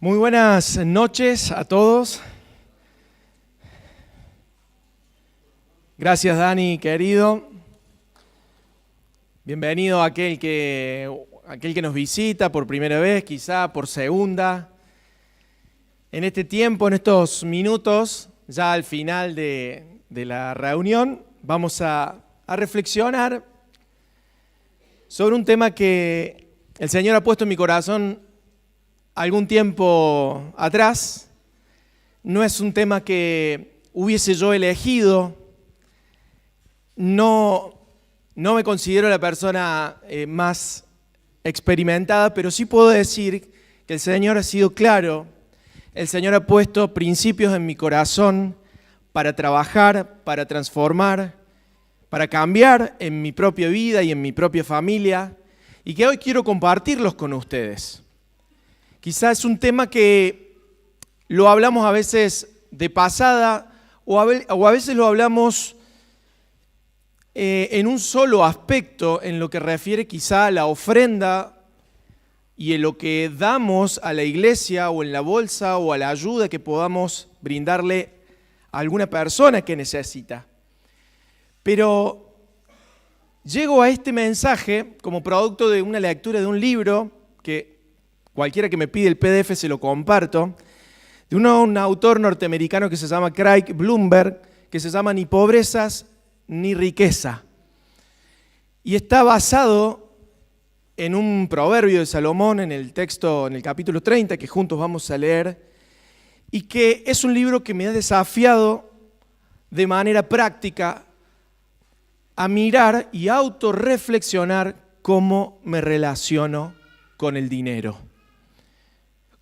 Muy buenas noches a todos. Gracias, Dani, querido. Bienvenido a aquel que nos visita por primera vez, quizá por segunda. En este tiempo, en estos minutos, ya al final de la reunión, vamos a reflexionar sobre un tema que el Señor ha puesto en mi corazón algún tiempo atrás. No es un tema que hubiese yo elegido. No me considero la persona más experimentada, pero sí puedo decir que el Señor ha sido claro. El Señor ha puesto principios en mi corazón para trabajar, para transformar, para cambiar en mi propia vida y en mi propia familia, y que hoy quiero compartirlos con ustedes. Quizás es un tema que lo hablamos a veces de pasada o a veces lo hablamos en un solo aspecto en lo que refiere quizá a la ofrenda y en lo que damos a la iglesia o en la bolsa o a la ayuda que podamos brindarle a alguna persona que necesita. Pero llego a este mensaje como producto de una lectura de un libro que cualquiera que me pide el PDF se lo comparto, de un autor norteamericano que se llama Craig Blomberg, que se llama Ni pobrezas ni riqueza. Y está basado en un proverbio de Salomón en el texto, en el capítulo 30, que juntos vamos a leer, y que es un libro que me ha desafiado de manera práctica a mirar y autorreflexionar cómo me relaciono con el dinero.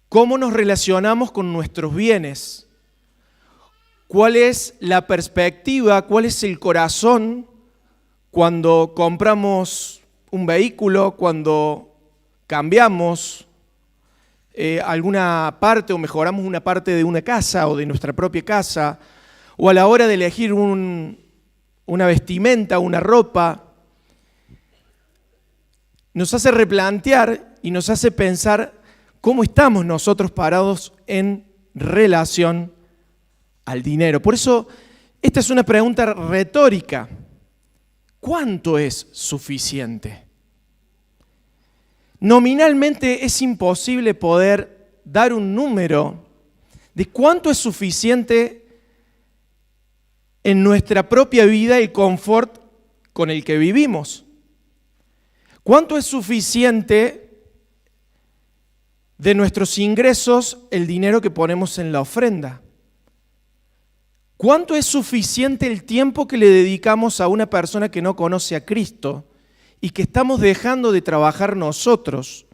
¿Cómo nos relacionamos con nuestros bienes? ¿Cuál es la perspectiva, cuál es el corazón cuando compramos un vehículo, cuando cambiamos alguna parte o mejoramos una parte de una casa o de nuestra propia casa, o a la hora de elegir una vestimenta, una ropa? Nos hace replantear y nos hace pensar cómo estamos nosotros parados en relación al dinero. Por eso, esta es una pregunta retórica. ¿Cuánto es suficiente? Nominalmente es imposible poder dar un número de cuánto es suficiente en nuestra propia vida el confort con el que vivimos. ¿Cuánto es suficiente de nuestros ingresos el dinero que ponemos en la ofrenda? ¿Cuánto es suficiente el tiempo que le dedicamos a una persona que no conoce a Cristo y que estamos dejando de trabajar nosotros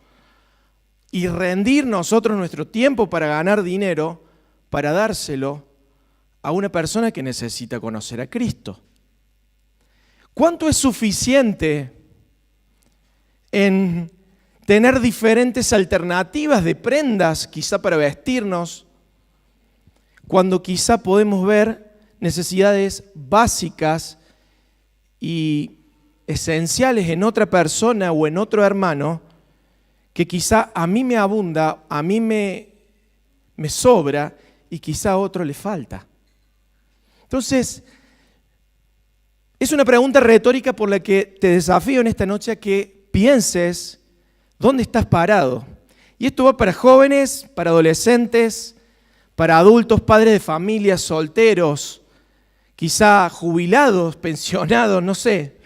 y rendir nosotros nuestro tiempo para ganar dinero, para dárselo a una persona que necesita conocer a Cristo? ¿Cuánto es suficiente en tener diferentes alternativas de prendas, quizá para vestirnos, cuando quizá podemos ver necesidades básicas y esenciales en otra persona o en otro hermano que quizá a mí me abunda, a mí me sobra y quizá a otro le falta? Entonces, es una pregunta retórica por la que te desafío en esta noche a que pienses dónde estás parado. Y esto va para jóvenes, para adolescentes, para adultos, padres de familia, solteros, quizá jubilados, pensionados, no sé,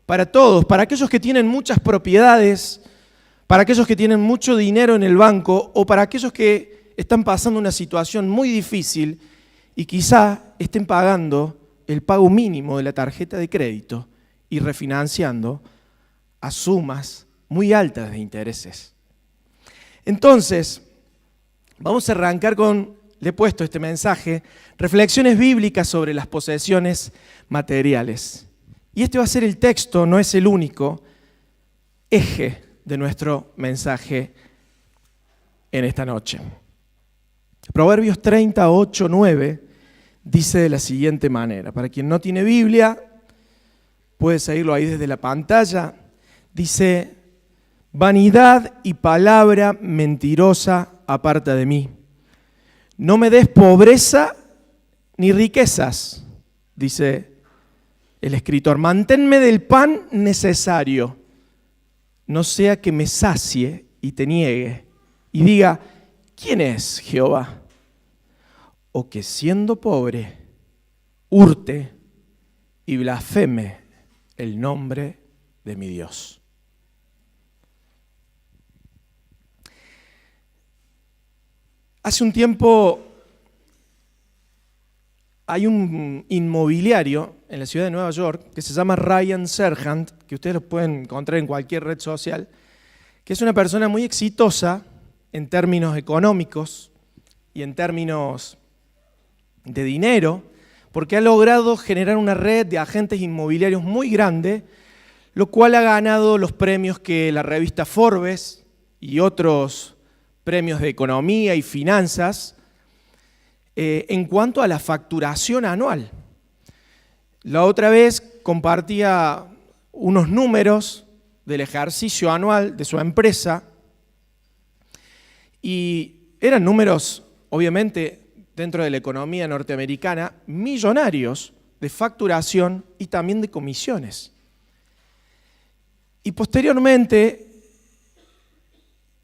para todos, para aquellos que tienen muchas propiedades, para aquellos que tienen mucho dinero en el banco o para aquellos que están pasando una situación muy difícil y quizá estén pagando el pago mínimo de la tarjeta de crédito y refinanciando a sumas muy altas de intereses. Entonces, vamos a arrancar con, le he puesto este mensaje, reflexiones bíblicas sobre las posesiones materiales. Y este va a ser el texto, no es el único eje de nuestro mensaje en esta noche. Proverbios 38:9 dice de la siguiente manera. Para quien no tiene Biblia, puede seguirlo ahí desde la pantalla. Dice: vanidad y palabra mentirosa aparta de mí. No me des pobreza ni riquezas, dice el escritor. Manténme del pan necesario, no sea que me sacie y te niegue y diga: ¿quién es Jehová? O que siendo pobre, hurte y blasfeme el nombre de mi Dios. Hace un tiempo hay un inmobiliario en la ciudad de Nueva York que se llama Ryan Serhant, que ustedes lo pueden encontrar en cualquier red social, que es una persona muy exitosa en términos económicos y en términos de dinero, porque ha logrado generar una red de agentes inmobiliarios muy grande, lo cual ha ganado los premios que la revista Forbes y otros premios de economía y finanzas en cuanto a la facturación anual. La otra vez compartía unos números del ejercicio anual de su empresa y eran números, obviamente, dentro de la economía norteamericana, millonarios de facturación y también de comisiones. Y posteriormente,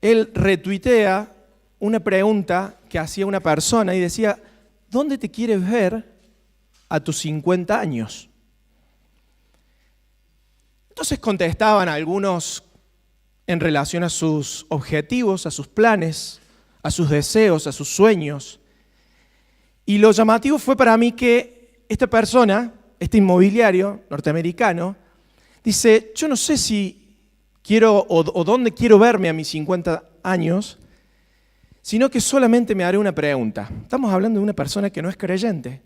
él retuitea una pregunta que hacía una persona y decía: ¿dónde te quieres ver a tus 50 años? Entonces contestaban algunos en relación a sus objetivos, a sus planes, a sus deseos, a sus sueños. Y lo llamativo fue para mí que esta persona, este inmobiliario norteamericano, dice: yo no sé si quiero o dónde quiero verme a mis 50 años, sino que solamente me haré una pregunta. Estamos hablando de una persona que no es creyente,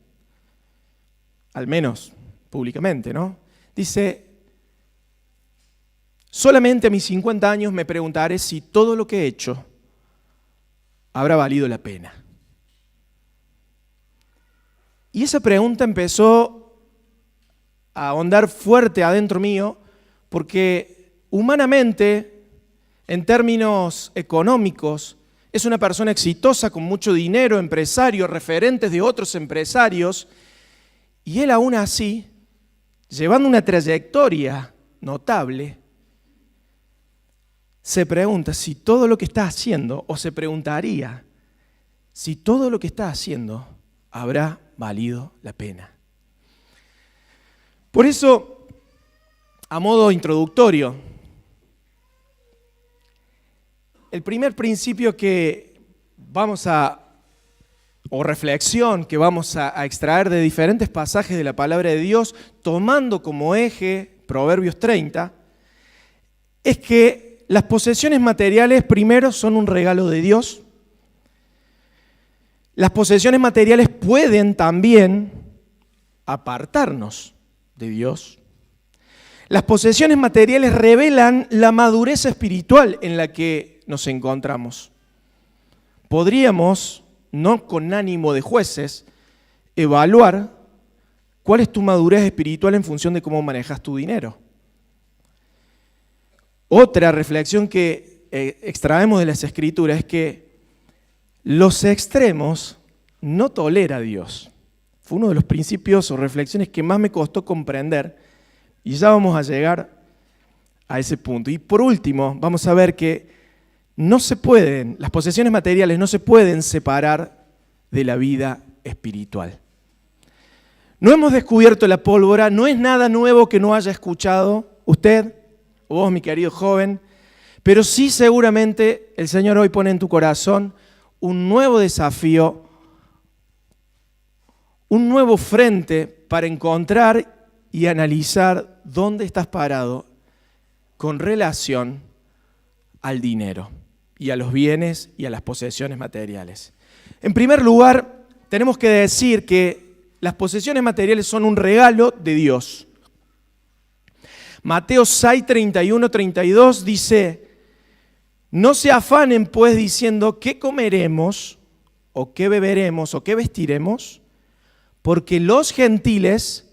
al menos públicamente, ¿no? Dice: solamente a mis 50 años me preguntaré si todo lo que he hecho habrá valido la pena. Y esa pregunta empezó a ahondar fuerte adentro mío, porque humanamente, en términos económicos, es una persona exitosa, con mucho dinero, empresario, referentes de otros empresarios, y él aún así, llevando una trayectoria notable, se pregunta si todo lo que está haciendo, o se preguntaría si todo lo que está haciendo habrá valido la pena. Por eso, a modo introductorio, el primer principio que reflexión que vamos a extraer de diferentes pasajes de la palabra de Dios, tomando como eje Proverbios 30, es que las posesiones materiales primero son un regalo de Dios. Las posesiones materiales pueden también apartarnos de Dios. Las posesiones materiales revelan la madurez espiritual en la que nos encontramos. Podríamos, no con ánimo de jueces, evaluar cuál es tu madurez espiritual en función de cómo manejas tu dinero. Otra reflexión que extraemos de las Escrituras es que los extremos no tolera a Dios. Fue uno de los principios o reflexiones que más me costó comprender, y ya vamos a llegar a ese punto. Y por último, vamos a ver que las posesiones materiales no se pueden separar de la vida espiritual. No hemos descubierto la pólvora, no es nada nuevo que no haya escuchado usted o vos, mi querido joven, pero sí seguramente el Señor hoy pone en tu corazón un nuevo desafío, un nuevo frente para encontrar y analizar dónde estás parado con relación al dinero y a los bienes y a las posesiones materiales. En primer lugar, tenemos que decir que las posesiones materiales son un regalo de Dios. Mateo 6, 31, 32 dice: no se afanen pues diciendo qué comeremos, o qué beberemos, o qué vestiremos, porque los gentiles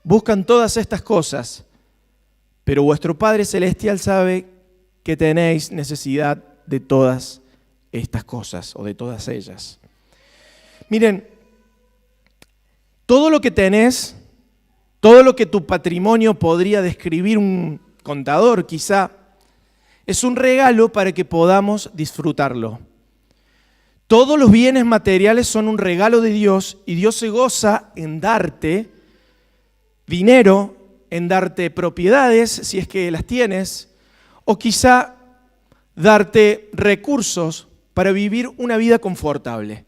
buscan todas estas cosas, pero vuestro Padre Celestial sabe que tenéis necesidad de todas estas cosas o de todas ellas. Miren, todo lo que tenés, todo lo que tu patrimonio podría describir un contador quizá, es un regalo para que podamos disfrutarlo. Todos los bienes materiales son un regalo de Dios y Dios se goza en darte dinero, en darte propiedades, si es que las tienes, o quizá darte recursos para vivir una vida confortable.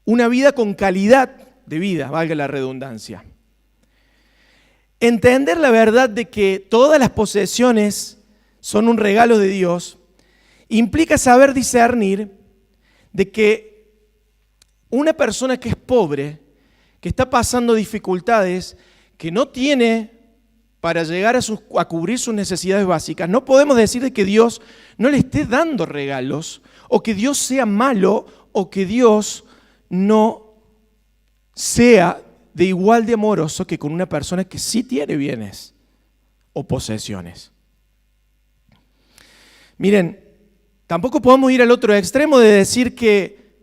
Una vida con calidad de vida, valga la redundancia. Entender la verdad de que todas las posesiones son un regalo de Dios implica saber discernir de que una persona que es pobre, que está pasando dificultades, que no tiene para llegar a cubrir sus necesidades básicas, no podemos decir de que Dios no le esté dando regalos, o que Dios sea malo, o que Dios no sea de igual de amoroso que con una persona que sí tiene bienes o posesiones. Miren, tampoco podemos ir al otro extremo de decir que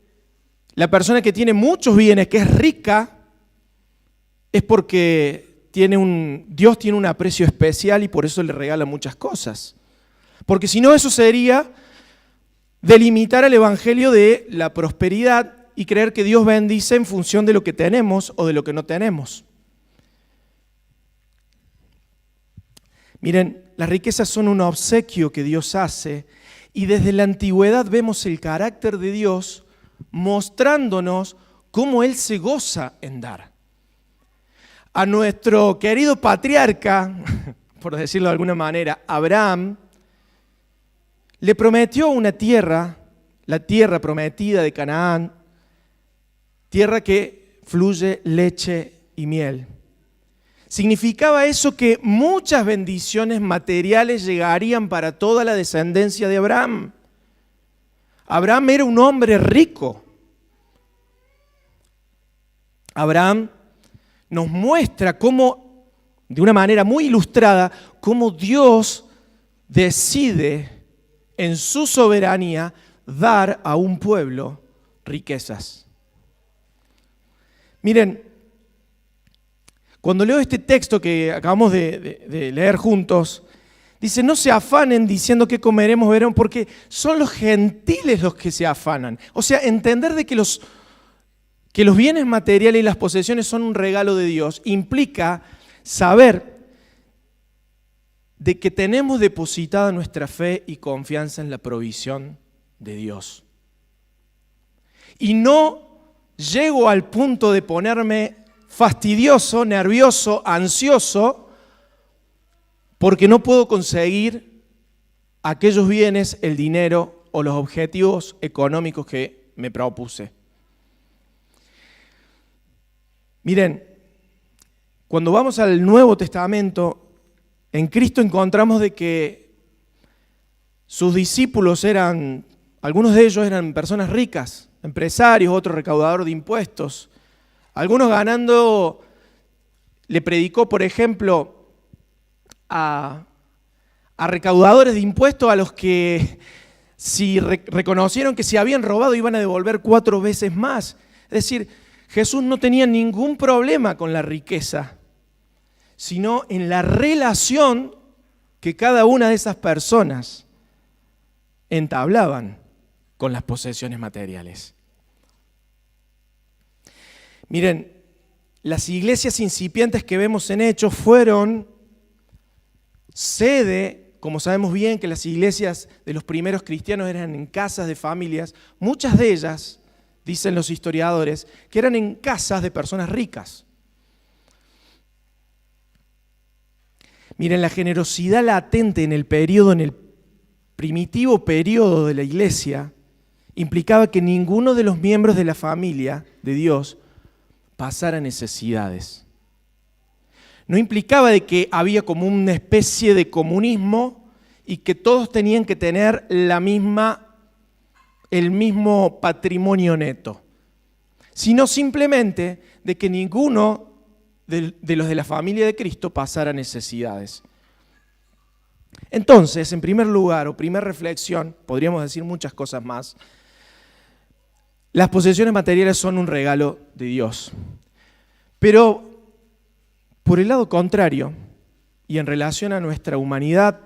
la persona que tiene muchos bienes, que es rica, es porque Dios tiene un aprecio especial y por eso le regala muchas cosas. Porque si no, eso sería delimitar el evangelio de la prosperidad y creer que Dios bendice en función de lo que tenemos o de lo que no tenemos. Miren, las riquezas son un obsequio que Dios hace y desde la antigüedad vemos el carácter de Dios mostrándonos cómo Él se goza en dar. A nuestro querido patriarca, por decirlo de alguna manera, Abraham, le prometió una tierra, la tierra prometida de Canaán, tierra que fluye leche y miel. Significaba eso que muchas bendiciones materiales llegarían para toda la descendencia de Abraham. Abraham era un hombre rico. Abraham nos muestra cómo, de una manera muy ilustrada, cómo Dios decide en su soberanía dar a un pueblo riquezas. Miren, cuando leo este texto que acabamos de leer juntos, dice, no se afanen diciendo qué comeremos, veremos, porque son los gentiles los que se afanan. O sea, entender de que los bienes materiales y las posesiones son un regalo de Dios implica saber de que tenemos depositada nuestra fe y confianza en la provisión de Dios. Y no llego al punto de ponerme fastidioso, nervioso, ansioso, porque no puedo conseguir aquellos bienes, el dinero o los objetivos económicos que me propuse. Miren, cuando vamos al Nuevo Testamento, en Cristo encontramos de que sus discípulos algunos de ellos eran personas ricas, empresarios, otros recaudadores de impuestos. Algunos ganando, le predicó, por ejemplo, a recaudadores de impuestos a los que si reconocieron que se habían robado iban a devolver 4 veces más. Es decir, Jesús no tenía ningún problema con la riqueza, sino en la relación que cada una de esas personas entablaban con las posesiones materiales. Miren, las iglesias incipientes que vemos en Hechos fueron sede, como sabemos bien que las iglesias de los primeros cristianos eran en casas de familias, muchas de ellas, dicen los historiadores, que eran en casas de personas ricas. Miren, la generosidad latente en el primitivo periodo de la iglesia implicaba que ninguno de los miembros de la familia de Dios pasara necesidades. No implicaba de que había como una especie de comunismo y que todos tenían que tener el mismo patrimonio neto, sino simplemente de que ninguno de los de la familia de Cristo pasara necesidades. Entonces, en primer lugar, o primera reflexión, podríamos decir muchas cosas más, las posesiones materiales son un regalo de Dios. Pero, por el lado contrario, y en relación a nuestra humanidad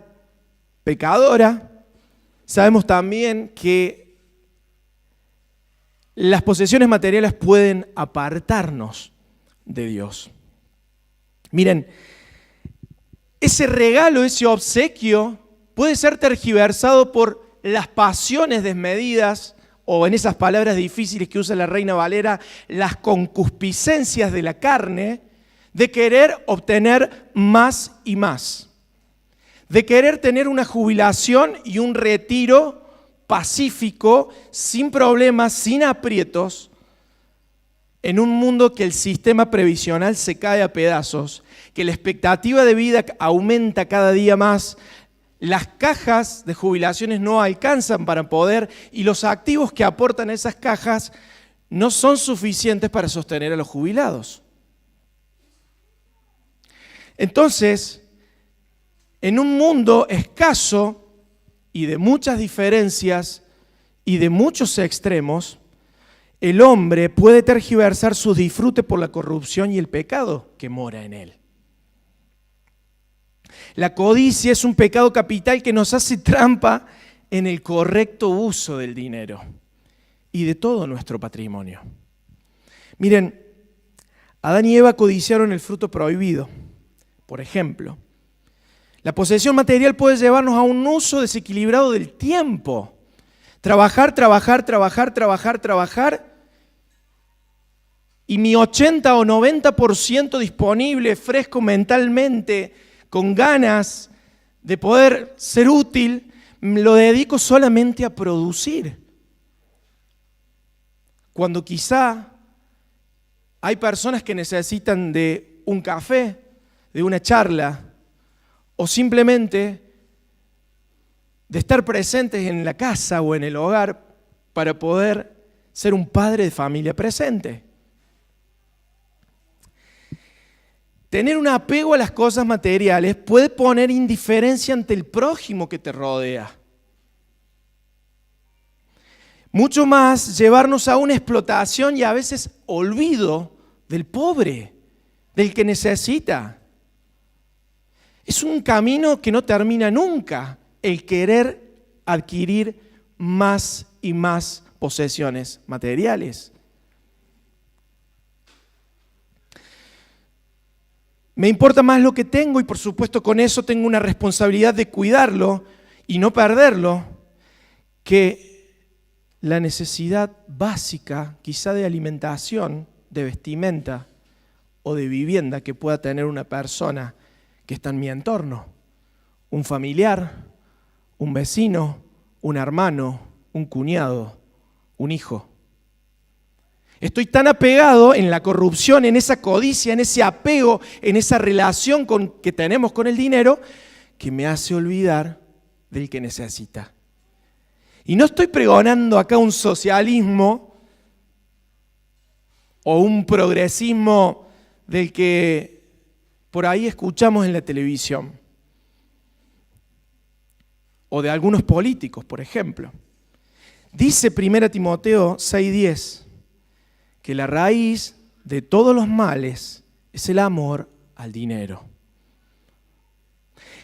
pecadora, sabemos también que las posesiones materiales pueden apartarnos de Dios. Miren, ese regalo, ese obsequio puede ser tergiversado por las pasiones desmedidas, o en esas palabras difíciles que usa la Reina Valera, las concupiscencias de la carne, de querer obtener más y más, de querer tener una jubilación y un retiro pacífico, sin problemas, sin aprietos, en un mundo que el sistema previsional se cae a pedazos, que la expectativa de vida aumenta cada día más, las cajas de jubilaciones no alcanzan para poder, y los activos que aportan esas cajas no son suficientes para sostener a los jubilados. Entonces, en un mundo escaso y de muchas diferencias y de muchos extremos, el hombre puede tergiversar sus disfrutes por la corrupción y el pecado que mora en él. La codicia es un pecado capital que nos hace trampa en el correcto uso del dinero y de todo nuestro patrimonio. Miren, Adán y Eva codiciaron el fruto prohibido. Por ejemplo, la posesión material puede llevarnos a un uso desequilibrado del tiempo. Trabajar, y mi 80 o 90% disponible, fresco mentalmente, con ganas de poder ser útil, lo dedico solamente a producir. Cuando quizá hay personas que necesitan de un café, de una charla, o simplemente de estar presentes en la casa o en el hogar para poder ser un padre de familia presente. Tener un apego a las cosas materiales puede poner indiferencia ante el prójimo que te rodea. Mucho más llevarnos a una explotación y a veces olvido del pobre, del que necesita. Es un camino que no termina nunca, el querer adquirir más y más posesiones materiales. Me importa más lo que tengo y por supuesto con eso tengo una responsabilidad de cuidarlo y no perderlo, que la necesidad básica, quizá de alimentación, de vestimenta o de vivienda que pueda tener una persona que está en mi entorno, un familiar, un vecino, un hermano, un cuñado, un hijo. Estoy tan apegado en la corrupción, en esa codicia, en ese apego, en esa relación que tenemos con el dinero, que me hace olvidar del que necesita. Y no estoy pregonando acá un socialismo o un progresismo del que por ahí escuchamos en la televisión, o de algunos políticos, por ejemplo. Dice 1 Timoteo 6:10 que la raíz de todos los males es el amor al dinero.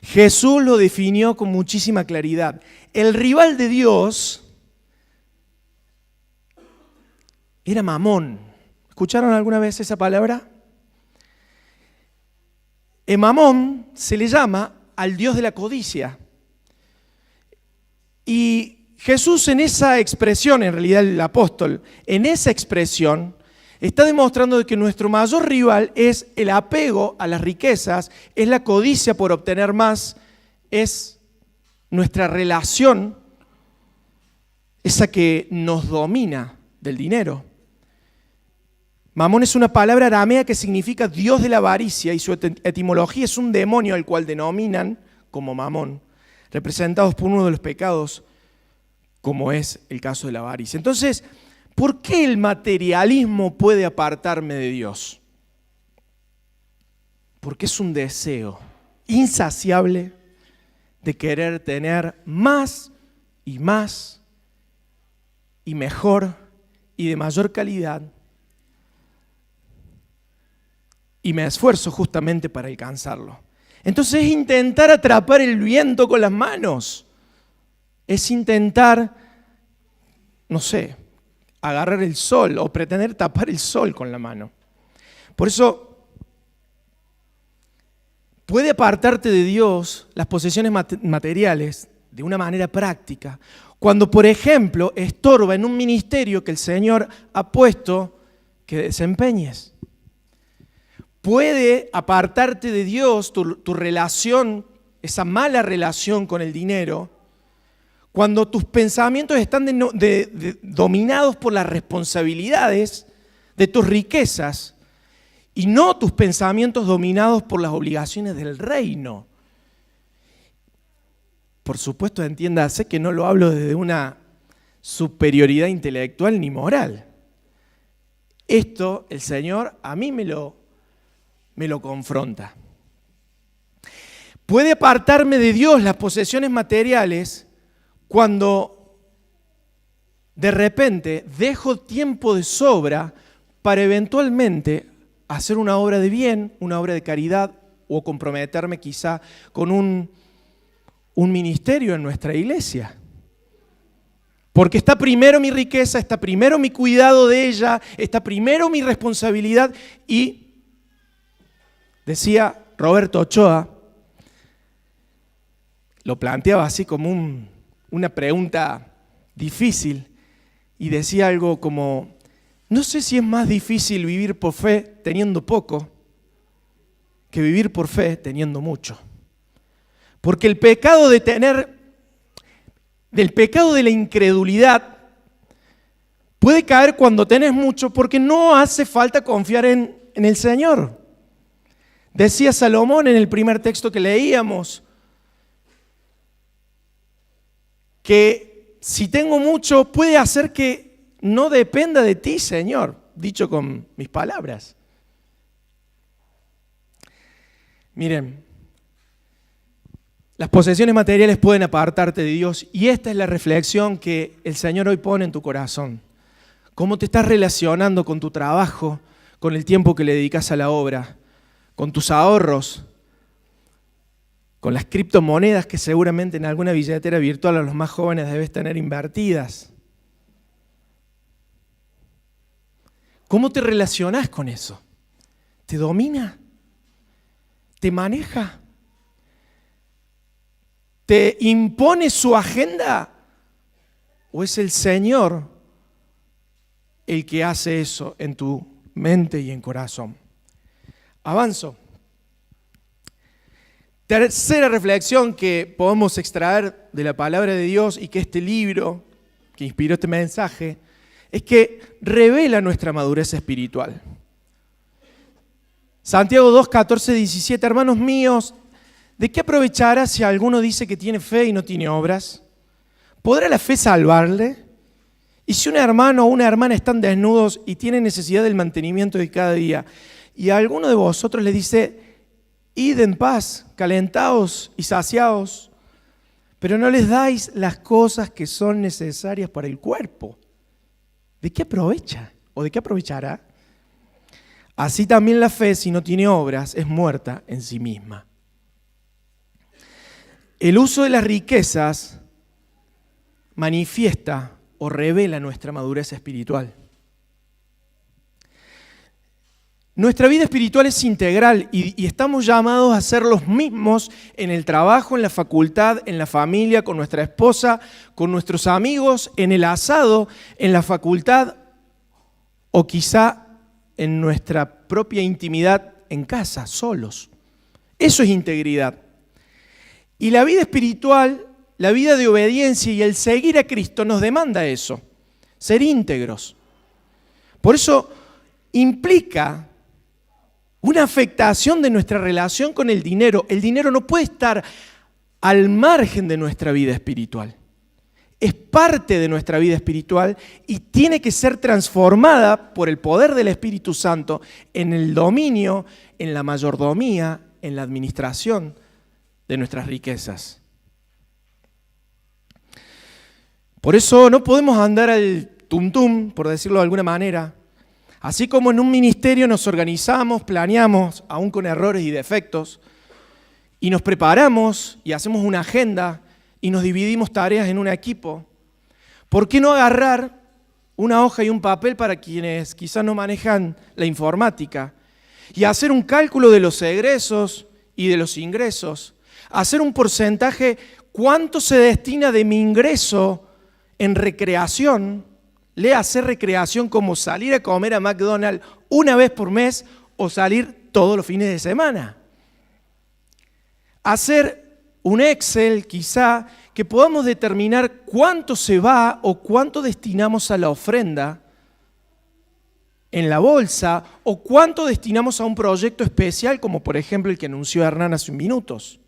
Jesús lo definió con muchísima claridad. El rival de Dios era Mamón. ¿Escucharon alguna vez esa palabra? Mamón se le llama al Dios de la codicia. Y Jesús en esa expresión, en realidad el apóstol, en esa expresión está demostrando que nuestro mayor rival es el apego a las riquezas, es la codicia por obtener más, es nuestra relación, esa que nos domina del dinero. Mamón es una palabra aramea que significa Dios de la avaricia y su etimología es un demonio al cual denominan como Mamón, representados por uno de los pecados, como es el caso de la avaricia. Entonces, ¿por qué el materialismo puede apartarme de Dios? Porque es un deseo insaciable de querer tener más y más y mejor y de mayor calidad. Y me esfuerzo justamente para alcanzarlo. Entonces es intentar atrapar el viento con las manos. Es intentar, no sé, agarrar el sol o pretender tapar el sol con la mano. Por eso puede apartarte de Dios las posesiones materiales de una manera práctica. Cuando, por ejemplo, estorba en un ministerio que el Señor ha puesto que desempeñes. Puede apartarte de Dios tu relación, esa mala relación con el dinero, cuando tus pensamientos están dominados por las responsabilidades de tus riquezas y no tus pensamientos dominados por las obligaciones del reino. Por supuesto, entiéndase que no lo hablo desde una superioridad intelectual ni moral. Esto el Señor a mí me lo confronta. Puede apartarme de Dios las posesiones materiales cuando de repente dejo tiempo de sobra para eventualmente hacer una obra de bien, una obra de caridad o comprometerme quizá con un ministerio en nuestra iglesia. Porque está primero mi riqueza, está primero mi cuidado de ella, está primero mi responsabilidad y decía Roberto Ochoa, lo planteaba así como una pregunta difícil y decía algo como, no sé si es más difícil vivir por fe teniendo poco que vivir por fe teniendo mucho. Porque del pecado de la incredulidad puede caer cuando tenés mucho porque no hace falta confiar en el Señor. Decía Salomón en el primer texto que leíamos que si tengo mucho puede hacer que no dependa de ti, Señor, dicho con mis palabras. Miren, las posesiones materiales pueden apartarte de Dios y esta es la reflexión que el Señor hoy pone en tu corazón. ¿Cómo te estás relacionando con tu trabajo, con el tiempo que le dedicas a la obra, con tus ahorros, con las criptomonedas que seguramente en alguna billetera virtual a los más jóvenes debes tener invertidas? ¿Cómo te relacionás con eso? ¿Te domina? ¿Te maneja? ¿Te impone su agenda? ¿O es el Señor el que hace eso en tu mente y en corazón? Avanzo. Tercera reflexión que podemos extraer de la palabra de Dios y que este libro que inspiró este mensaje es que revela nuestra madurez espiritual. Santiago 2, 14, 17, hermanos míos, ¿de qué aprovechará si alguno dice que tiene fe y no tiene obras? ¿Podrá la fe salvarle? Y si un hermano o una hermana están desnudos y tienen necesidad del mantenimiento de cada día, y a alguno de vosotros le dice, id en paz, calentaos y saciaos, pero no les dais las cosas que son necesarias para el cuerpo, ¿de qué aprovecha o de qué aprovechará? Así también la fe, si no tiene obras, es muerta en sí misma. El uso de las riquezas manifiesta o revela nuestra madurez espiritual. Nuestra vida espiritual es integral y estamos llamados a ser los mismos en el trabajo, en la facultad, en la familia, con nuestra esposa, con nuestros amigos, en el asado, en la facultad o quizá en nuestra propia intimidad en casa, solos. Eso es integridad. Y la vida espiritual, la vida de obediencia y el seguir a Cristo nos demanda eso, ser íntegros. Por eso implica una afectación de nuestra relación con el dinero. El dinero no puede estar al margen de nuestra vida espiritual. es parte de nuestra vida espiritual y tiene que ser transformada por el poder del Espíritu Santo en el dominio, en la mayordomía, en la administración de nuestras riquezas. Por eso no podemos andar al tum-tum, por decirlo de alguna manera. Así como en un ministerio nos organizamos, planeamos, aún con errores y defectos, y nos preparamos y hacemos una agenda y nos dividimos tareas en un equipo, ¿por qué no agarrar una hoja y un papel para quienes quizás no manejan la informática y hacer un cálculo de los egresos y de los ingresos? Hacer un porcentaje, ¿cuánto se destina de mi ingreso en recreación? Hacer recreación como salir a comer a McDonald's una vez por mes o salir todos los fines de semana. Hacer un Excel quizá que podamos determinar cuánto se va o cuánto destinamos a la ofrenda en la bolsa o cuánto destinamos a un proyecto especial como por ejemplo el que anunció Hernán hace unos minutos.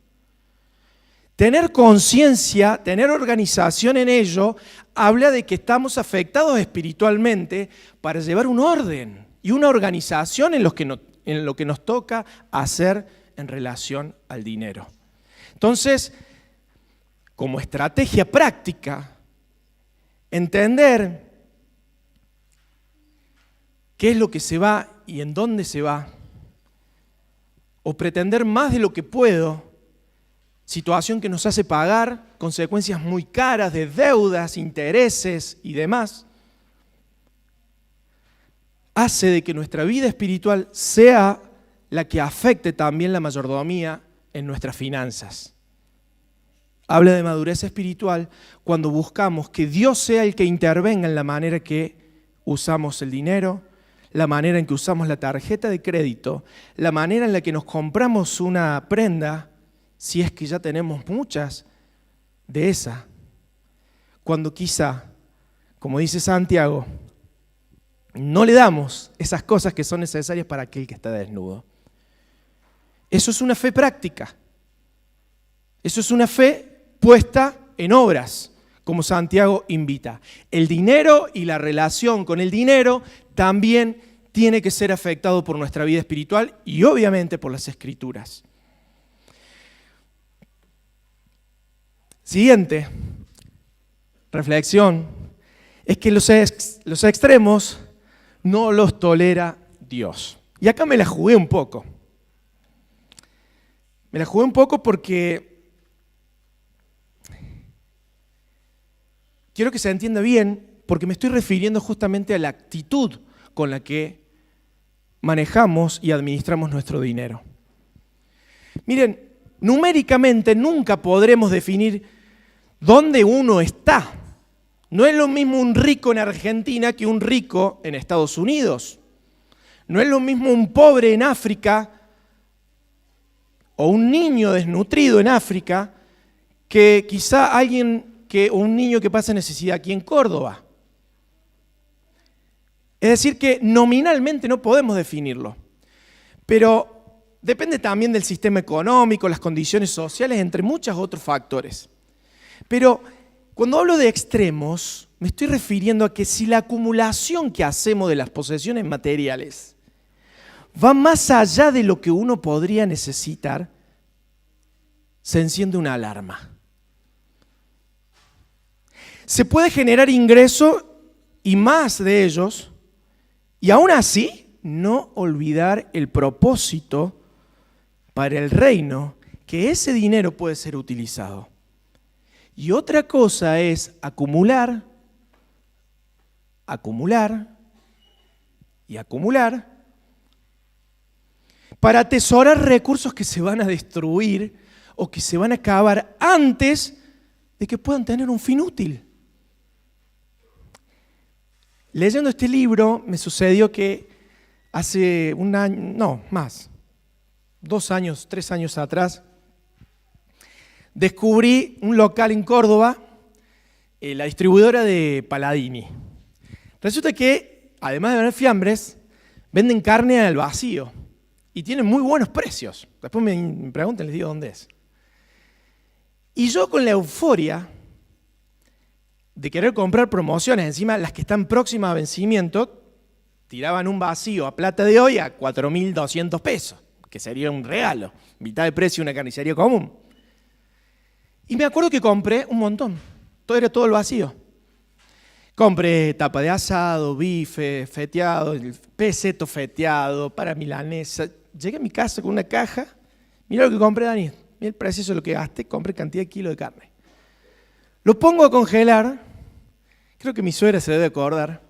Tener conciencia, tener organización en ello, habla de que estamos afectados espiritualmente para llevar un orden y una organización en lo que nos toca hacer en relación al dinero. Entonces, como estrategia práctica, entender qué es lo que se va y en dónde se va, o pretender más de lo que puedo, situación que nos hace pagar consecuencias muy caras de deudas, intereses y demás, hace de que nuestra vida espiritual sea la que afecte también la mayordomía en nuestras finanzas. Habla de madurez espiritual cuando buscamos que Dios sea el que intervenga en la manera que usamos el dinero, la manera en que usamos la tarjeta de crédito, la manera en la que nos compramos una prenda, si es que ya tenemos muchas de esa, cuando quizá, como dice Santiago, no le damos esas cosas que son necesarias para aquel que está desnudo. Eso es una fe práctica. Eso es una fe puesta en obras, como Santiago invita. El dinero y la relación con el dinero también tiene que ser afectado por nuestra vida espiritual y obviamente por las Escrituras. Siguiente reflexión es que los extremos no los tolera Dios. Y acá me la jugué un poco. Me la jugué un poco porque quiero que se entienda bien, porque me estoy refiriendo justamente a la actitud con la que manejamos y administramos nuestro dinero. Miren, numéricamente nunca podremos definir dónde uno está. No es lo mismo un rico en Argentina que un rico en Estados Unidos. No es lo mismo un pobre en África o un niño desnutrido en África que quizá un niño que pasa necesidad aquí en Córdoba. Es decir, que nominalmente no podemos definirlo, pero depende también del sistema económico, las condiciones sociales, entre muchos otros factores. Pero cuando hablo de extremos, me estoy refiriendo a que si la acumulación que hacemos de las posesiones materiales va más allá de lo que uno podría necesitar, se enciende una alarma. Se puede generar ingreso y más de ellos, y aún así no olvidar el propósito para el reino, que ese dinero puede ser utilizado. Y otra cosa es acumular, acumular y acumular para atesorar recursos que se van a destruir o que se van a acabar antes de que puedan tener un fin útil. Leyendo este libro me sucedió que hace un año, no, más, 2 años, 3 años atrás, descubrí un local en Córdoba, la distribuidora de Paladini. Resulta que, además de vender fiambres, venden carne al vacío y tienen muy buenos precios. Después me preguntan, les digo dónde es. Y yo con la euforia de querer comprar promociones, encima las que están próximas a vencimiento, tiraban un vacío a plata de hoy a 4.200 pesos, que sería un regalo, mitad de precio de una carnicería común. Y me acuerdo que compré un montón, era todo el vacío. Compré tapa de asado, bife, feteado, el peseto feteado, para milanesa. Llegué a mi casa con una caja, mira lo que compré, Dani, mira el precio de lo que gasté, compré cantidad de kilos de carne. Lo pongo a congelar, creo que mi suegra se debe acordar.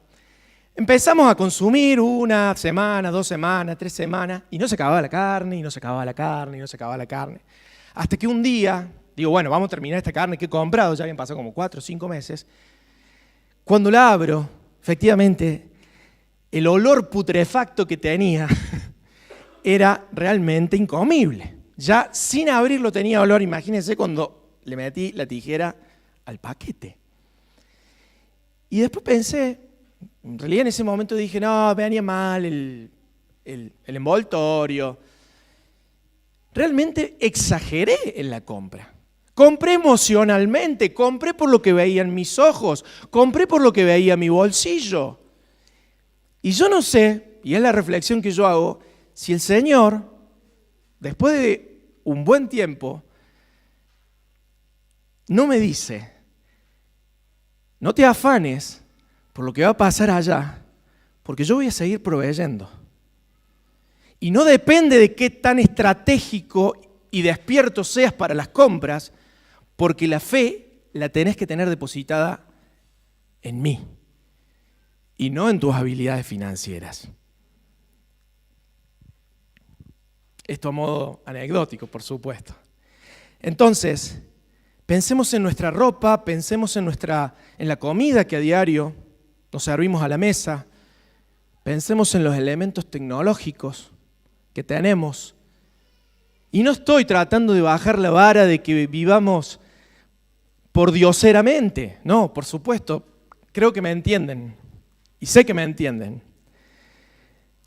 Empezamos a consumir 1 semana, 2 semanas, 3 semanas, y no se acababa la carne, y no se acababa la carne, y no se acababa la carne. Hasta que un día, digo, bueno, vamos a terminar esta carne que he comprado, ya habían pasado como 4 o 5 meses. Cuando la abro, efectivamente, el olor putrefacto que tenía era realmente incomible. Ya sin abrirlo tenía olor, imagínense cuando le metí la tijera al paquete. Y después pensé, en realidad en ese momento dije, no, venía mal el envoltorio. Realmente exageré en la compra. Compré emocionalmente, compré por lo que veía en mis ojos, compré por lo que veía en mi bolsillo. Y yo no sé, y es la reflexión que yo hago, si el Señor, después de un buen tiempo, no me dice, no te afanes por lo que va a pasar allá, porque yo voy a seguir proveyendo. Y no depende de qué tan estratégico y despierto seas para las compras, porque la fe la tenés que tener depositada en mí y no en tus habilidades financieras. Esto a modo anecdótico, por supuesto. Entonces, pensemos en nuestra ropa, pensemos en la comida que a diario nos servimos a la mesa, pensemos en los elementos tecnológicos que tenemos. Y no estoy tratando de bajar la vara de que vivamos pordioseramente, no, por supuesto, creo que me entienden y sé que me entienden.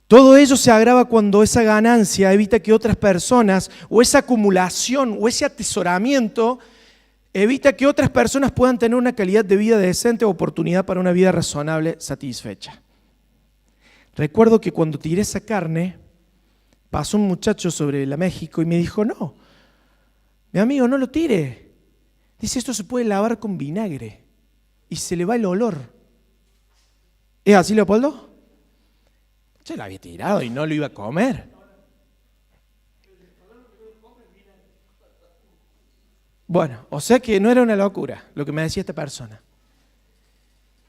Todo ello se agrava cuando esa ganancia evita que otras personas, o esa acumulación, o ese atesoramiento, evita que otras personas puedan tener una calidad de vida decente o oportunidad para una vida razonable, satisfecha. Recuerdo que cuando tiré esa carne, pasó un muchacho sobre la México y me dijo, no, mi amigo, no lo tire. Dice, esto se puede lavar con vinagre y se le va el olor. ¿Es así, Leopoldo? Yo lo había tirado y no lo iba a comer. Bueno, o sea que no era una locura lo que me decía esta persona.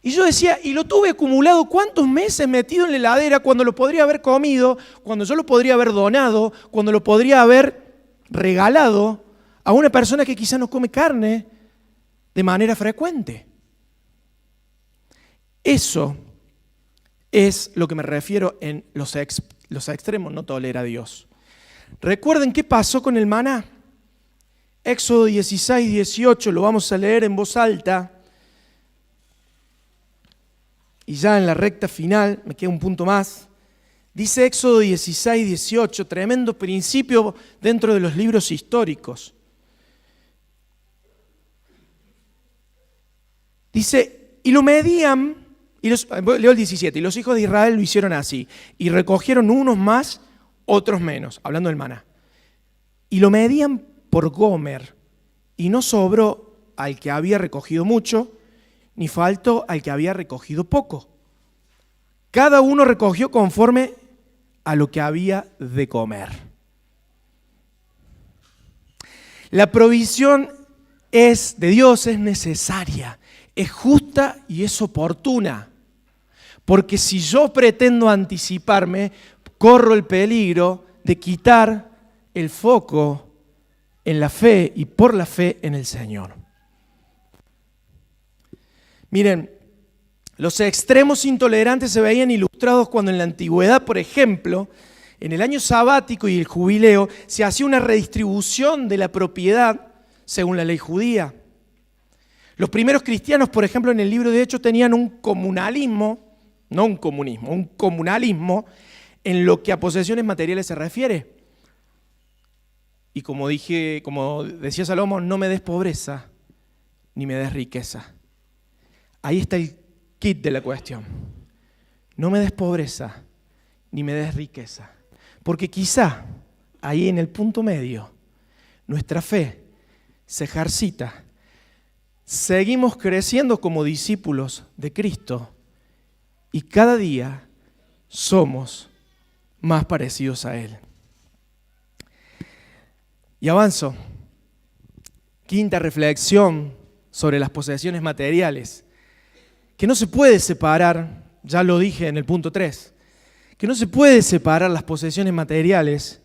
Y yo decía, y lo tuve acumulado cuántos meses metido en la heladera cuando lo podría haber comido, cuando yo lo podría haber donado, cuando lo podría haber regalado a una persona que quizá no come carne de manera frecuente. Eso es lo que me refiero en los extremos, no tolera a Dios. ¿Recuerden qué pasó con el maná? Éxodo 16, 18, lo vamos a leer en voz alta. Y ya en la recta final, me queda un punto más, dice Éxodo 16, 18, tremendo principio dentro de los libros históricos. Dice, y lo medían, leo el 17, y los hijos de Israel lo hicieron así, y recogieron unos más, otros menos, hablando del maná. Y lo medían por gomer, y no sobró al que había recogido mucho, ni faltó al que había recogido poco. Cada uno recogió conforme a lo que había de comer. La provisión de Dios es necesaria, es justa y es oportuna. Porque si yo pretendo anticiparme, corro el peligro de quitar el foco en la fe y por la fe en el Señor. Miren, los extremos intolerantes se veían ilustrados cuando en la antigüedad, por ejemplo, en el año sabático y el jubileo, se hacía una redistribución de la propiedad según la ley judía. Los primeros cristianos, por ejemplo, en el libro de Hechos tenían un comunalismo, no un comunismo, un comunalismo en lo que a posesiones materiales se refiere. Y como decía Salomón, no me des pobreza ni me des riqueza. ahí está el kit de la cuestión. No me des pobreza, ni me des riqueza. Porque quizá, ahí en el punto medio, nuestra fe se ejercita. Seguimos creciendo como discípulos de Cristo y cada día somos más parecidos a Él. Y avanzo. Quinta reflexión sobre las posesiones materiales, que no se puede separar, ya lo dije en el punto 3, que no se puede separar las posesiones materiales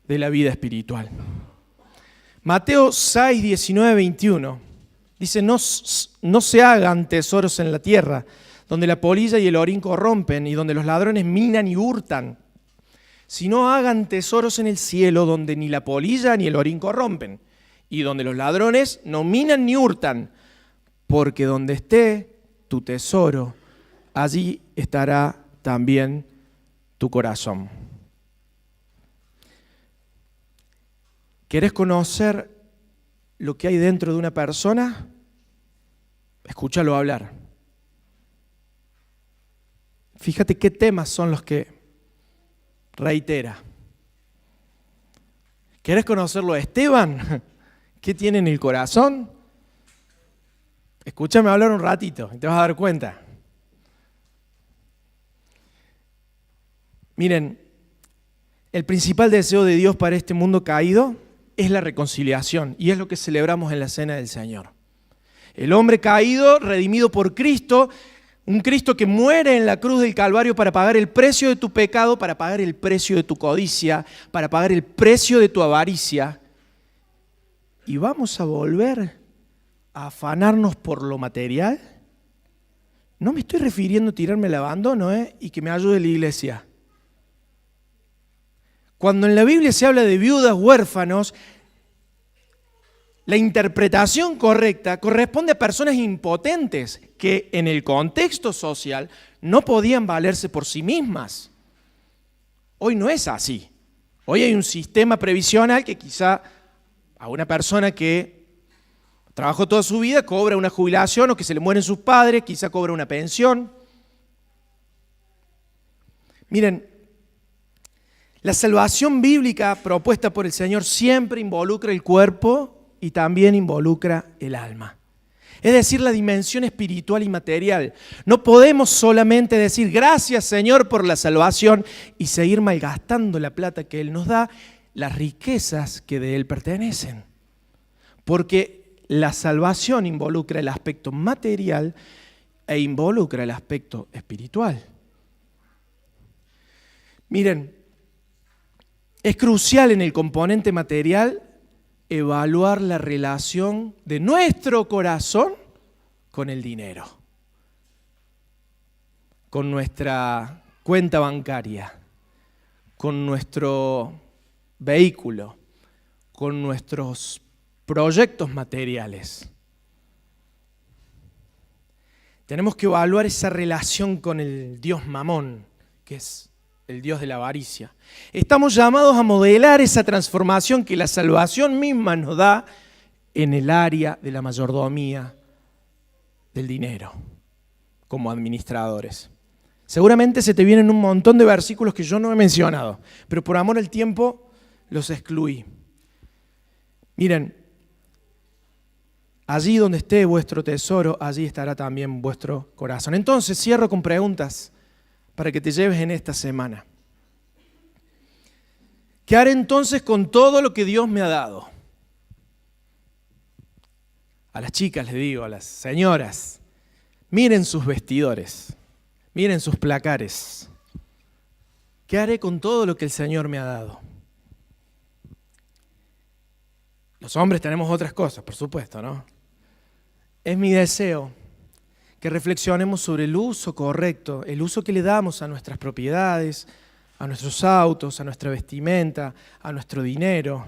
de la vida espiritual. Mateo 6, 19, 21 dice, no se hagan tesoros en la tierra, donde la polilla y el orín corrompen y donde los ladrones minan y hurtan, sino hagan tesoros en el cielo, donde ni la polilla ni el orín corrompen y donde los ladrones no minan ni hurtan, porque donde esté tu tesoro, allí estará también tu corazón. ¿Querés conocer lo que hay dentro de una persona? Escúchalo hablar. Fíjate qué temas son los que reitera. ¿Querés conocerlo a Esteban? ¿Qué tiene en el corazón? Escúchame hablar un ratito y te vas a dar cuenta. Miren, el principal deseo de Dios para este mundo caído es la reconciliación y es lo que celebramos en la Cena del Señor. El hombre caído, redimido por Cristo, un Cristo que muere en la cruz del Calvario para pagar el precio de tu pecado, para pagar el precio de tu codicia, para pagar el precio de tu avaricia. ¿Y vamos a volver a afanarnos por lo material? No me estoy refiriendo a tirarme al abandono y que me ayude la iglesia. Cuando en la Biblia se habla de viudas, huérfanos, la interpretación correcta corresponde a personas impotentes que en el contexto social no podían valerse por sí mismas. Hoy no es así. Hoy hay un sistema previsional que quizá a una persona que trabajó toda su vida cobra una jubilación o que se le mueren sus padres, quizá cobra una pensión. Miren, la salvación bíblica propuesta por el Señor siempre involucra el cuerpo y también involucra el alma. Es decir, la dimensión espiritual y material. No podemos solamente decir gracias Señor por la salvación y seguir malgastando la plata que Él nos da, las riquezas que de Él pertenecen. Porque la salvación involucra el aspecto material e involucra el aspecto espiritual. Miren, es crucial en el componente material evaluar la relación de nuestro corazón con el dinero, con nuestra cuenta bancaria, con nuestro vehículo, con nuestros proyectos materiales. Tenemos que evaluar esa relación con el Dios Mamón, que es el Dios de la avaricia. Estamos llamados a modelar esa transformación que la salvación misma nos da en el área de la mayordomía del dinero, como administradores. Seguramente se te vienen un montón de versículos que yo no he mencionado, pero por amor al tiempo los excluí. Miren, allí donde esté vuestro tesoro, allí estará también vuestro corazón. Entonces cierro con preguntas para que te lleves en esta semana. ¿Qué haré entonces con todo lo que Dios me ha dado? A las chicas les digo, a las señoras, miren sus vestidores, miren sus placares. ¿Qué haré con todo lo que el Señor me ha dado? Los hombres tenemos otras cosas, por supuesto, ¿no? Es mi deseo que reflexionemos sobre el uso correcto, el uso que le damos a nuestras propiedades, a nuestros autos, a nuestra vestimenta, a nuestro dinero.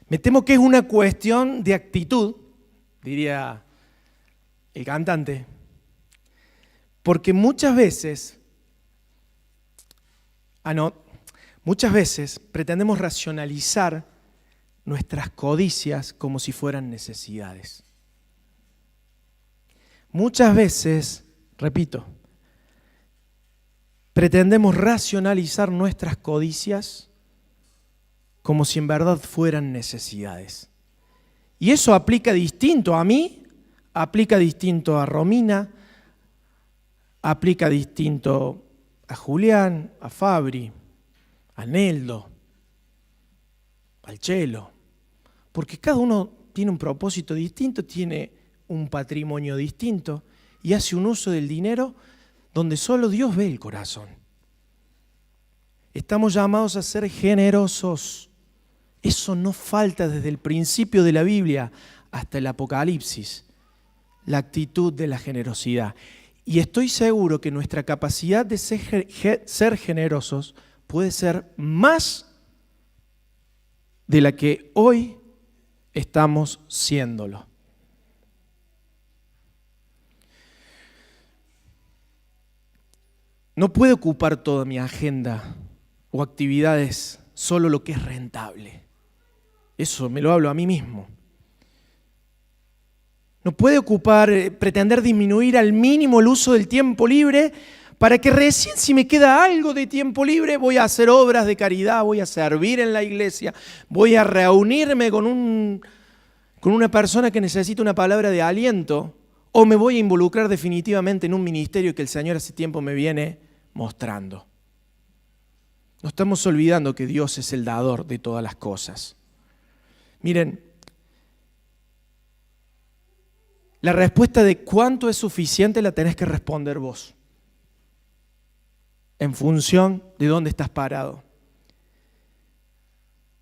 Me temo que es una cuestión de actitud, diría el cantante, porque muchas veces pretendemos racionalizar nuestras codicias como si fueran necesidades. Muchas veces, repito, pretendemos racionalizar nuestras codicias como si en verdad fueran necesidades. Y eso aplica distinto a mí, aplica distinto a Romina, aplica distinto a Julián, a Fabri, a Neldo, al Chelo. Porque cada uno tiene un propósito distinto, tiene un patrimonio distinto y hace un uso del dinero donde solo Dios ve el corazón. Estamos llamados a ser generosos. Eso no falta desde el principio de la Biblia hasta el Apocalipsis, la actitud de la generosidad. Y estoy seguro que nuestra capacidad de ser generosos puede ser más de la que hoy estamos siéndolo. No puede ocupar toda mi agenda o actividades solo lo que es rentable. Eso me lo hablo a mí mismo. No puede pretender disminuir al mínimo el uso del tiempo libre para que recién si me queda algo de tiempo libre voy a hacer obras de caridad, voy a servir en la iglesia, voy a reunirme con una persona que necesita una palabra de aliento o me voy a involucrar definitivamente en un ministerio que el Señor hace tiempo me viene mostrando. No estamos olvidando que Dios es el dador de todas las cosas. Miren, la respuesta de cuánto es suficiente la tenés que responder vos, en función de dónde estás parado.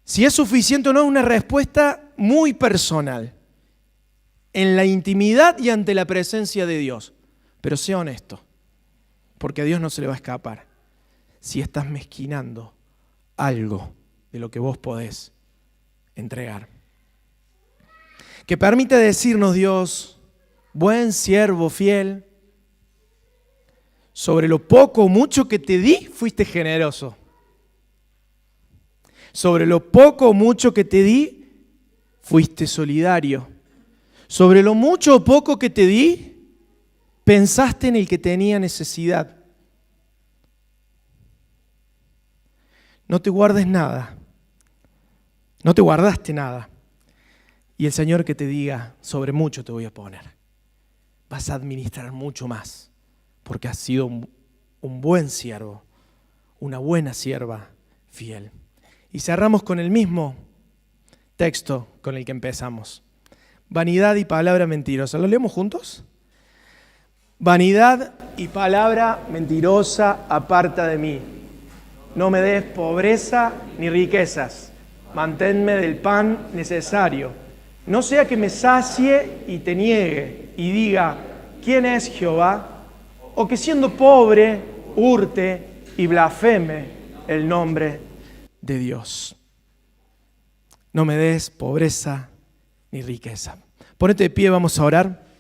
Si es suficiente o no es una respuesta muy personal, en la intimidad y ante la presencia de Dios. Pero sé honesto, porque a Dios no se le va a escapar si estás mezquinando algo de lo que vos podés entregar. Que permite decirnos Dios, buen siervo fiel, sobre lo poco o mucho que te di, fuiste generoso. Sobre lo poco o mucho que te di, fuiste solidario. Sobre lo mucho o poco que te di, pensaste en el que tenía necesidad. No te guardes nada. No te guardaste nada. Y el Señor que te diga, sobre mucho te voy a poner. Vas a administrar mucho más, porque has sido un buen siervo, una buena sierva fiel. Y cerramos con el mismo texto con el que empezamos. Vanidad y palabra mentirosa. ¿Lo leemos juntos? Vanidad y palabra mentirosa aparta de mí. No me des pobreza ni riquezas. Manténme del pan necesario. No sea que me sacie y te niegue y diga, ¿quién es Jehová? O que siendo pobre, hurte y blasfeme el nombre de Dios. No me des pobreza ni riqueza. Ponete de pie, vamos a orar.